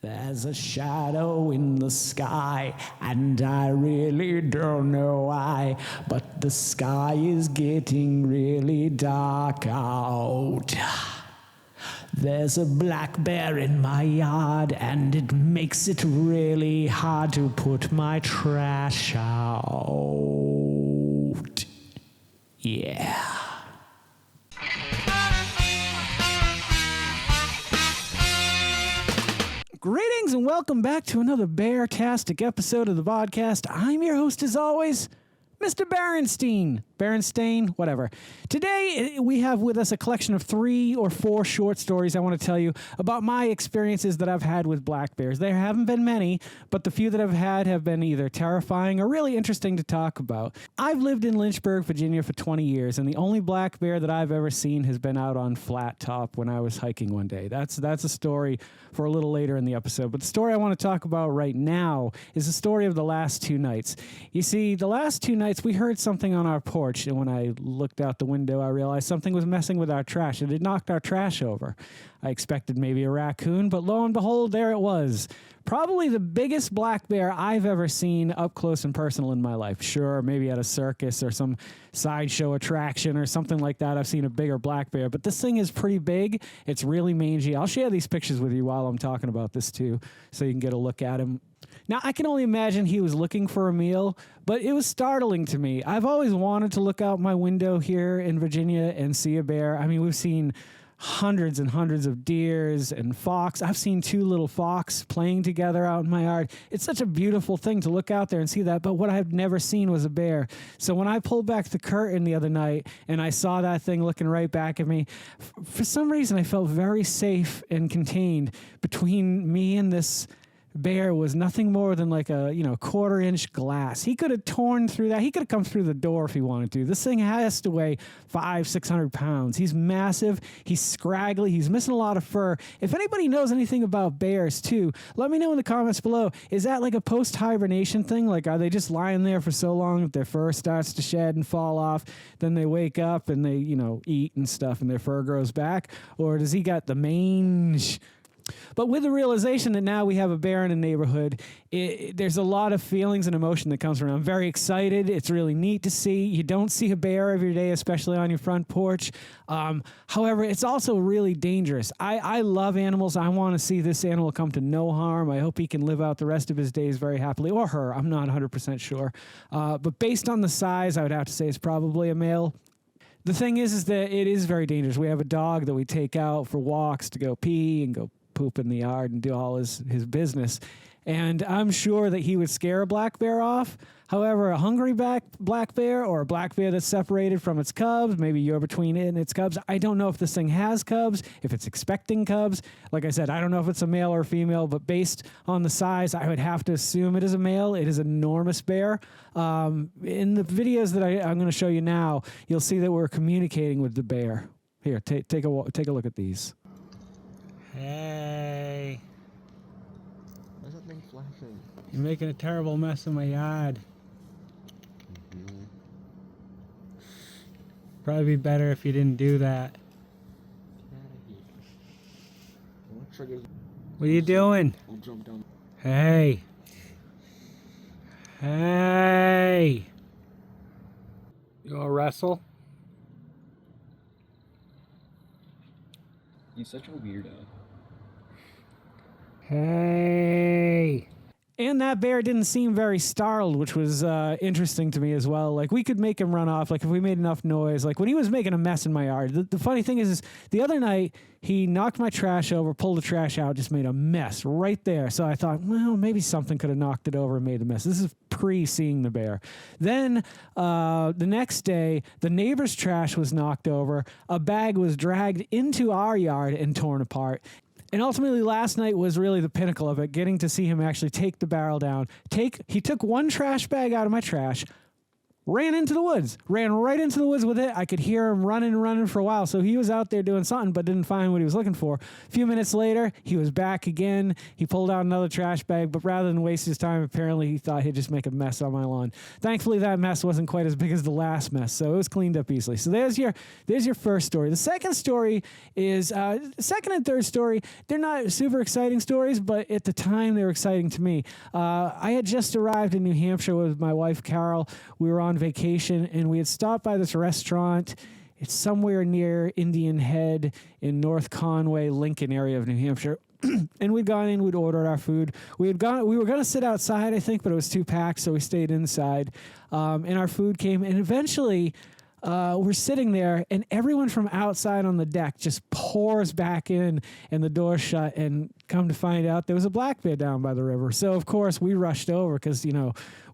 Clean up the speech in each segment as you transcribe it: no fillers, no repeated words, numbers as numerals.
There's a shadow in the sky, and I really don't know why, but the sky is getting really dark out. There's a black bear in my yard, and it makes it really hard to put my trash out. Yeah. Greetings and welcome back to another bear-tastic episode of the Vodkast. I'm your host as always, Mr. Berenstain, whatever. Today, we have with us a collection of 3 or 4 short stories I want to tell you about my experiences that I've had with black bears. There haven't been many, but the few that I've had have been either terrifying or really interesting to talk about. I've lived in Lynchburg, Virginia for 20 years, and the only black bear that I've ever seen has been out on Flat Top when I was hiking one day. That's a story for a little later in the episode. But the story I want to talk about right now is the story of the last 2 nights. You see, the last 2 nights, we heard something on our porch, and when I looked out the window, I realized something was messing with our trash. It had knocked our trash over. I expected maybe a raccoon, but lo and behold, there it was. Probably the biggest black bear I've ever seen up close and personal in my life. Sure, maybe at a circus or some sideshow attraction or something like that, I've seen a bigger black bear, but this thing is pretty big. It's really mangy. I'll share these pictures with you while I'm talking about this too, so you can get a look at him. Now, I can only imagine he was looking for a meal, but it was startling to me. I've always wanted to look out my window here in Virginia and see a bear. I mean, we've seen hundreds and hundreds of deers and fox. I've seen 2 little fox playing together out in my yard. It's such a beautiful thing to look out there and see that, but what I've never seen was a bear. So when I pulled back the curtain the other night and I saw that thing looking right back at me, for some reason I felt very safe and contained. Between me and this bear was nothing more than like a 1/4-inch glass. He could have torn through that. He could have come through the door if he wanted to. This thing has to weigh 500-600 pounds. He's massive. He's scraggly. He's missing a lot of fur. If anybody knows anything about bears too, let me know in the comments below. Is that like a post-hibernation thing? Like, are they just lying there for so long that their fur starts to shed and fall off? Then they wake up and they, eat and stuff and their fur grows back? Or does he got the mange? But with the realization that now we have a bear in a neighborhood, there's a lot of feelings and emotion that comes around. I'm very excited. It's really neat to see. You don't see a bear every day, especially on your front porch. However, it's also really dangerous. I love animals. I want to see this animal come to no harm. I hope he can live out the rest of his days very happily, or her. I'm not 100% sure. But based on the size, I would have to say it's probably a male. The thing is that it is very dangerous. We have a dog that we take out for walks to go pee and go poop in the yard and do all his business. And I'm sure that he would scare a black bear off. However, a hungry black bear or a black bear that's separated from its cubs, maybe you're between it and its cubs. I don't know if this thing has cubs, if it's expecting cubs. Like I said, I don't know if it's a male or a female, but based on the size, I would have to assume it is a male. It is an enormous bear. In the videos that I'm going to show you now, you'll see that we're communicating with the bear. Here, take a look at these. Hey. Why's that thing flashing? You're making a terrible mess in my yard. Mm-hmm. Probably be better if you didn't do that. Get out of here. What are you doing? I'll jump down. Hey. Hey. You wanna wrestle? You're such a weirdo. Hey. And that bear didn't seem very startled, which was interesting to me as well. Like, we could make him run off, like, if we made enough noise. Like, when he was making a mess in my yard. The funny thing is the other night, he knocked my trash over, pulled the trash out, just made a mess right there. So I thought, well, maybe something could have knocked it over and made a mess. This is pre-seeing the bear. Then the next day, the neighbor's trash was knocked over. A bag was dragged into our yard and torn apart. And ultimately, last night was really the pinnacle of it, getting to see him actually take the barrel down. He took one trash bag out of my trash, ran into the woods, ran right into the woods with it. I could hear him running for a while. So he was out there doing something, but didn't find what he was looking for. A few minutes later, he was back again. He pulled out another trash bag, but rather than waste his time, apparently he thought he'd just make a mess on my lawn. Thankfully, that mess wasn't quite as big as the last mess, so it was cleaned up easily. So there's your first story. The second story is, second and third story, they're not super exciting stories, but at the time they were exciting to me. I had just arrived in New Hampshire with my wife, Carol. We were on vacation, and we had stopped by this restaurant. It's somewhere near Indian Head in North Conway, Lincoln area of New Hampshire. And we'd gone in, we'd ordered our food. We were going to sit outside, I think, but it was too packed, so we stayed inside. And our food came, and eventually we're sitting there, and everyone from outside on the deck just pours back in, and the door's shut, and come to find out there was a black bear down by the river. So, of course, we rushed over because,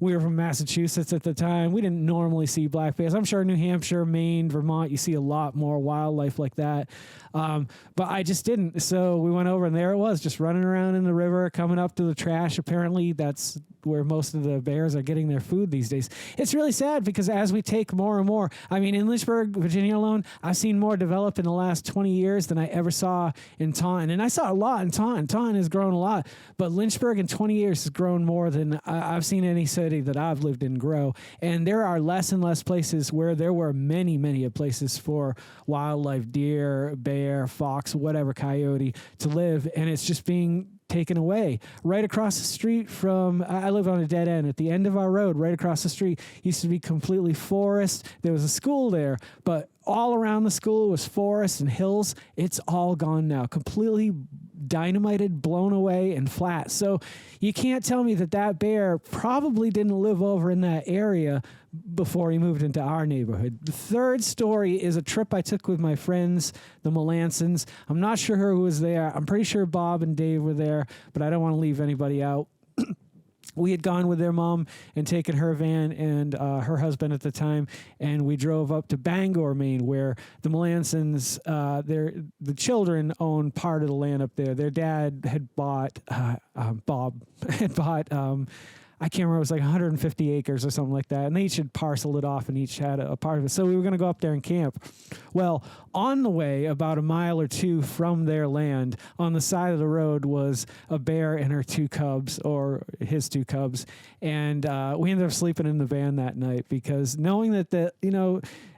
we were from Massachusetts at the time. We didn't normally see black bears. I'm sure New Hampshire, Maine, Vermont, you see a lot more wildlife like that. But I just didn't. So we went over, and there it was, just running around in the river, coming up to the trash. Apparently, that's where most of the bears are getting their food these days. It's really sad because as we take more and more, in Lynchburg, Virginia alone, I've seen more develop in the last 20 years than I ever saw in Taunton. And I saw a lot in Taunton. Taunton has grown a lot, but Lynchburg in 20 years has grown more than I've seen any city that I've lived in grow. And there are less and less places where there were many, many places for wildlife, deer, bear, fox, whatever, coyote to live. And it's just being taken away. Right across the street from, I live on a dead end. At the end of our road, right across the street, used to be completely forest. There was a school there, but all around the school was forest and hills. It's all gone now, completely dynamited, blown away, and flat. So you can't tell me that bear probably didn't live over in that area before he moved into our neighborhood. The third story is a trip I took with my friends, the Melansons. I'm not sure who was there. I'm pretty sure Bob and Dave were there, but I don't want to leave anybody out. We had gone with their mom and taken her van and her husband at the time, and we drove up to Bangor, Maine, where the Melansons, the children own part of the land up there. Their dad had bought, Bob had bought, I can't remember, it was like 150 acres or something like that, and they each had parceled it off and each had a part of it. So we were going to go up there and camp. Well, on the way, about a mile or two from their land, on the side of the road was a bear and her two cubs, or his two cubs, and we ended up sleeping in the van that night because knowing that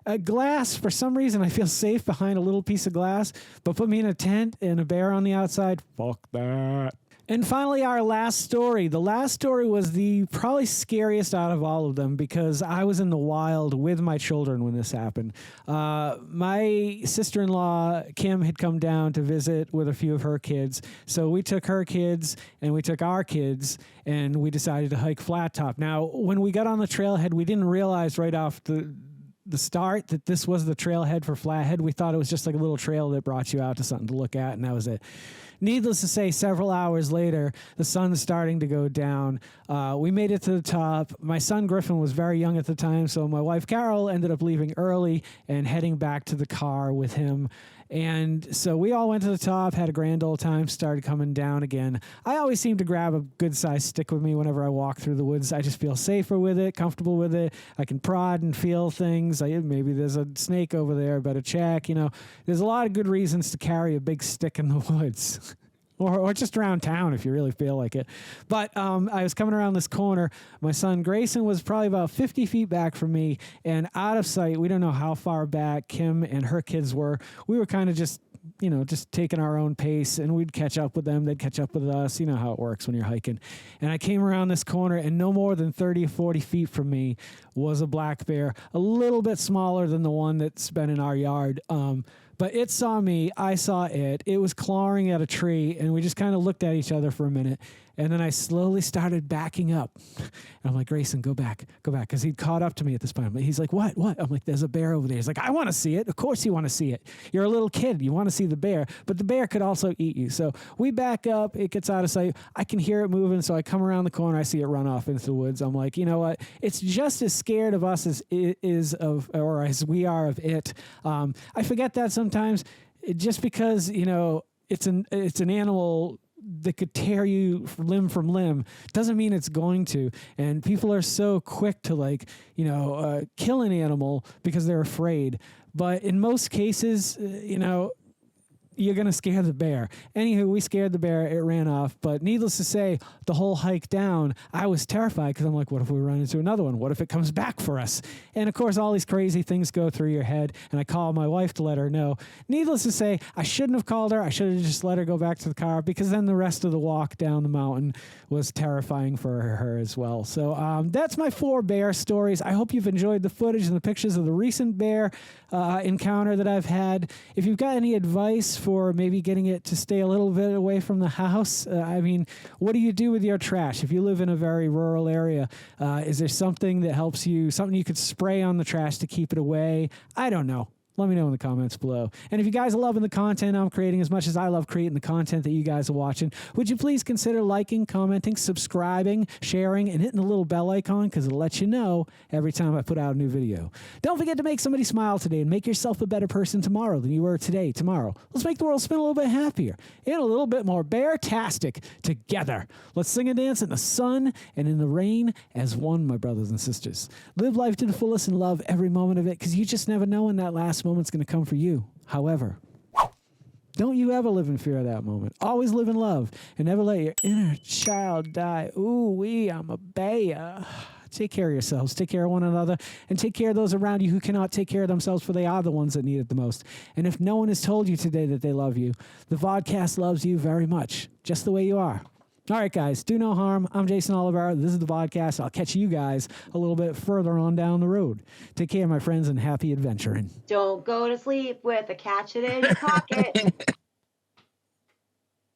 a glass, for some reason, I feel safe behind a little piece of glass, but put me in a tent and a bear on the outside, fuck that. And finally, our last story. The last story was the probably scariest out of all of them because I was in the wild with my children when this happened. My sister-in-law, Kim, had come down to visit with a few of her kids. So we took her kids and we took our kids and we decided to hike Flat Top. Now, when we got on the trailhead, we didn't realize right off the start that this was the trailhead for Flathead. We thought it was just like a little trail that brought you out to something to look at, and that was it. Needless to say, several hours later, the sun's starting to go down. We made it to the top. My son Griffin was very young at the time, so my wife Carol ended up leaving early and heading back to the car with him. And so we all went to the top, had a grand old time, started coming down again. I always seem to grab a good-sized stick with me whenever I walk through the woods. I just feel safer with it, comfortable with it. I can prod and feel things. Maybe there's a snake over there, better check. There's a lot of good reasons to carry a big stick in the woods. Or just around town if you really feel like it. But I was coming around this corner. My son Geycen was probably about 50 feet back from me and out of sight. We don't know how far back Kim and her kids were. We were kind of just taking our own pace, and we'd catch up with them. They'd catch up with us. You know how it works when you're hiking. And I came around this corner, and no more than 30 or 40 feet from me was a black bear, a little bit smaller than the one that's been in our yard. But it saw me, I saw it. It was clawing at a tree, and we just kind of looked at each other for a minute. And then I slowly started backing up. And I'm like, Geycen, go back. Because he'd caught up to me at this point. He's like, what? I'm like, there's a bear over there. He's like, I want to see it. Of course you want to see it. You're a little kid. You want to see the bear. But the bear could also eat you. So we back up. It gets out of sight. I can hear it moving. So I come around the corner. I see it run off into the woods. I'm like, you know what? It's just as scared of us as it is of, or as we are of it. I forget that sometimes just because, it's an animal that could tear you limb from limb doesn't mean it's going to. And people are so quick to kill an animal because they're afraid. But in most cases, you're going to scare the bear. Anywho, we scared the bear. It ran off. But needless to say, the whole hike down, I was terrified because I'm like, what if we run into another one? What if it comes back for us? And of course, all these crazy things go through your head. And I called my wife to let her know. Needless to say, I shouldn't have called her. I should have just let her go back to the car because then the rest of the walk down the mountain was terrifying for her as well. So that's my 4 bear stories. I hope you've enjoyed the footage and the pictures of the recent bear encounter that I've had. If you've got any advice for maybe getting it to stay a little bit away from the house, what do you do with your trash? If you live in a very rural area, is there something that helps you, something you could spray on the trash to keep it away? I don't know. Let me know in the comments below. And if you guys are loving the content I'm creating as much as I love creating the content that you guys are watching, would you please consider liking, commenting, subscribing, sharing, and hitting the little bell icon because it'll let you know every time I put out a new video. Don't forget to make somebody smile today and make yourself a better person tomorrow than you were today, tomorrow. Let's make the world spin a little bit happier and a little bit more bear-tastic together. Let's sing and dance in the sun and in the rain as one, my brothers and sisters. Live life to the fullest and love every moment of it because you just never know when that last moment's going to come for you. However, don't you ever live in fear of that moment. Always live in love and never let your inner child die. Ooh, I'm a bear. Take care of yourselves. Take care of one another and take care of those around you who cannot take care of themselves, for they are the ones that need it the most. And if no one has told you today that they love you, the Vodkast loves you very much, just the way you are. All right, guys, do no harm. I'm Geycen Oliver. This is the Vodkast. I'll catch you guys a little bit further on down the road. Take care, my friends, and happy adventuring. Don't go to sleep with a catch it in your pocket.